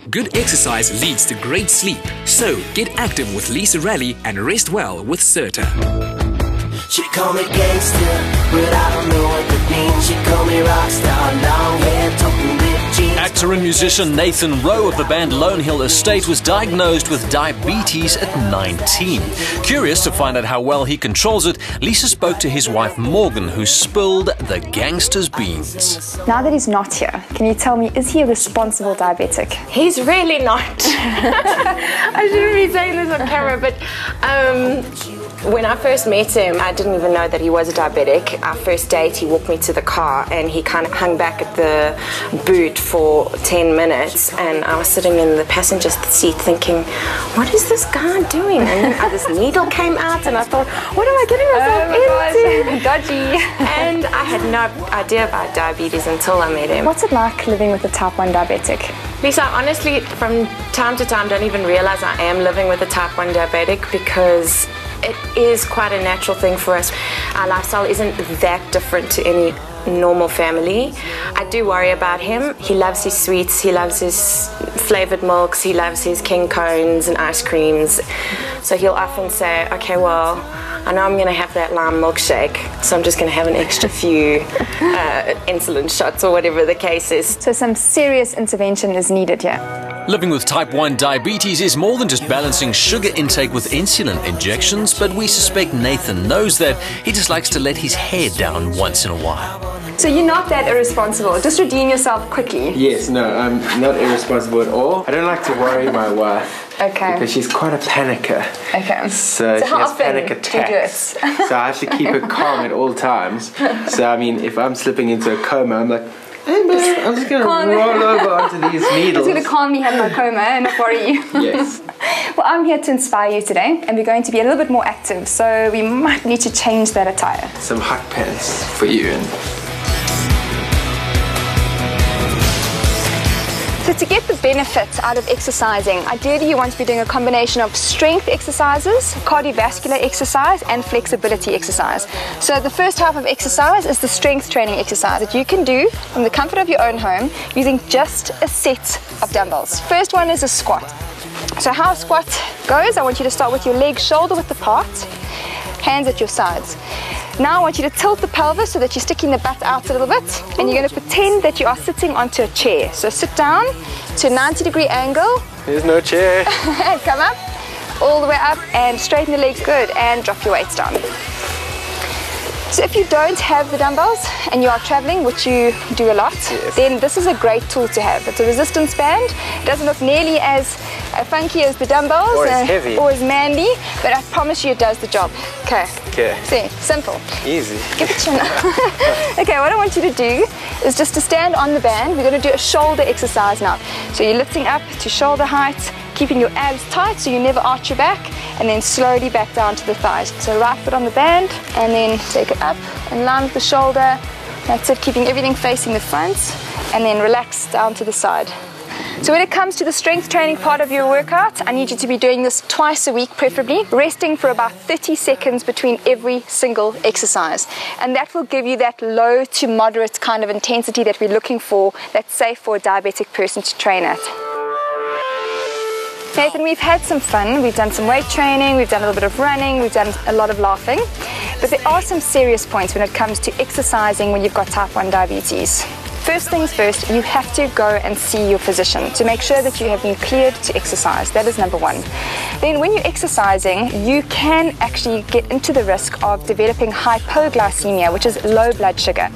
Good exercise leads to great sleep. So get active with Lisa Raleigh and rest well with Certa. She call me gangster, but I don't know what that means. She call me rockstar, long hair, talking ripped jeans. Actor and musician Nathan Rowe of the band Lonehill Estate was diagnosed with diabetes at 19. Curious to find out how well he controls it, Lisa spoke to his wife Morgan, who spilled the gangster's beans. Now that he's not here, can you tell me, is he a responsible diabetic? He's really not. I shouldn't be saying this on camera, but when I first met him, I didn't even know that he was a diabetic. Our first date, he walked me to the car and he kind of hung back at the boot for 10 minutes, and I was sitting in the passenger seat thinking, what is this guy doing? And then this needle came out and I thought, what am I getting myself into? Dodgy. And I had no idea about diabetes until I met him. What's it like living with a type 1 diabetic? Lisa, honestly, from time to time, don't even realize I am living with a type 1 diabetic, because it is quite a natural thing for us. Our lifestyle isn't that different to any normal family. I do worry about him. He loves his sweets, he loves his flavored milks, he loves his king cones and ice creams. So he'll often say, okay, well, I know I'm going to have that lime milkshake, so I'm just going to have an extra few insulin shots or whatever the case is. So some serious intervention is needed here. Living with type 1 diabetes is more than just balancing sugar intake with insulin injections, but we suspect Nathan knows that. He just likes to let his hair down once in a while. So you're not that irresponsible. Just redeem yourself quickly. Yes, no, I'm not irresponsible at all. I don't like to worry my wife. Okay. Because she's quite a panicker. Okay. So she how has often panic do you attacks. do it? So I have to keep her calm at all times. So I mean, if I'm slipping into a coma, I'm like, hey man, I'm just going to roll over onto these needles. It's going to calmly have my coma and not worry you. Yes. Well, I'm here to inspire you today, and we're going to be a little bit more active, so we might need to change that attire. Some hot pants for you. So to get the benefits out of exercising, ideally you want to be doing a combination of strength exercises, cardiovascular exercise, and flexibility exercise. So the first half of exercise is the strength training exercise that you can do from the comfort of your own home using just a set of dumbbells. First one is a squat. So how a squat goes, I want you to start with your legs shoulder width apart, hands at your sides. Now I want you to tilt the pelvis so that you're sticking the butt out a little bit, and you're going to pretend that you are sitting onto a chair. So sit down to a 90-degree angle. There's no chair. Come up, all the way up, and straighten the legs good, and drop your weights down. So if you don't have the dumbbells and you are traveling, which you do a lot, yes, then this is a great tool to have. It's a resistance band. It doesn't look nearly as funky as the dumbbells or as heavy or as manly, but I promise you it does the job. Okay. Okay. See, simple. Easy. Give it chin. Okay, what I want you to do is just to stand on the band. We're going to do a shoulder exercise now. So you're lifting up to shoulder height, keeping your abs tight so you never arch your back, and then slowly back down to the thighs. So right foot on the band, and then take it up in line with the shoulder. That's it, keeping everything facing the front, and then relax down to the side. So when it comes to the strength training part of your workout, I need you to be doing this twice a week preferably, resting for about 30 seconds between every single exercise. And that will give you that low to moderate kind of intensity that we're looking for, that's safe for a diabetic person to train at. Nathan, we've had some fun. We've done some weight training, we've done a little bit of running, we've done a lot of laughing. But there are some serious points when it comes to exercising when you've got type 1 diabetes. First things first, you have to go and see your physician to make sure that you have been cleared to exercise. That is number one. Then when you're exercising, you can actually get into the risk of developing hypoglycemia, which is low blood sugar.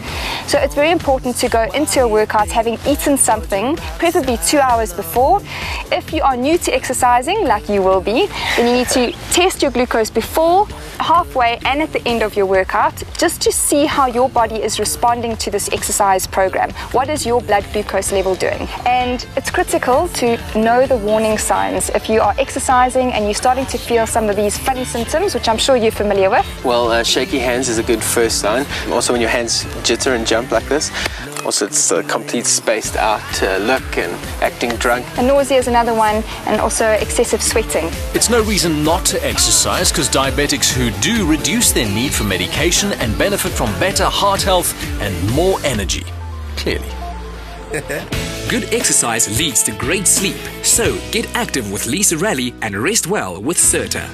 So it's very important to go into a workout having eaten something, preferably 2 hours before. If you are new to exercising, like you will be, then you need to test your glucose before, halfway, and at the end of your workout, just to see how your body is responding to this exercise program. What is your blood glucose level doing? And it's critical to know the warning signs if you are exercising and you're starting to feel some of these funny symptoms, which I'm sure you're familiar with. Well, shaky hands is a good first sign. Also when your hands jitter and jump like this. Also it's a complete spaced out look and acting drunk. And nausea is another one, and also excessive sweating. It's no reason not to exercise, because diabetics who do reduce their need for medication and benefit from better heart health and more energy. Clearly. Good exercise leads to great sleep. So get active with Lisa Raleigh and rest well with Certa.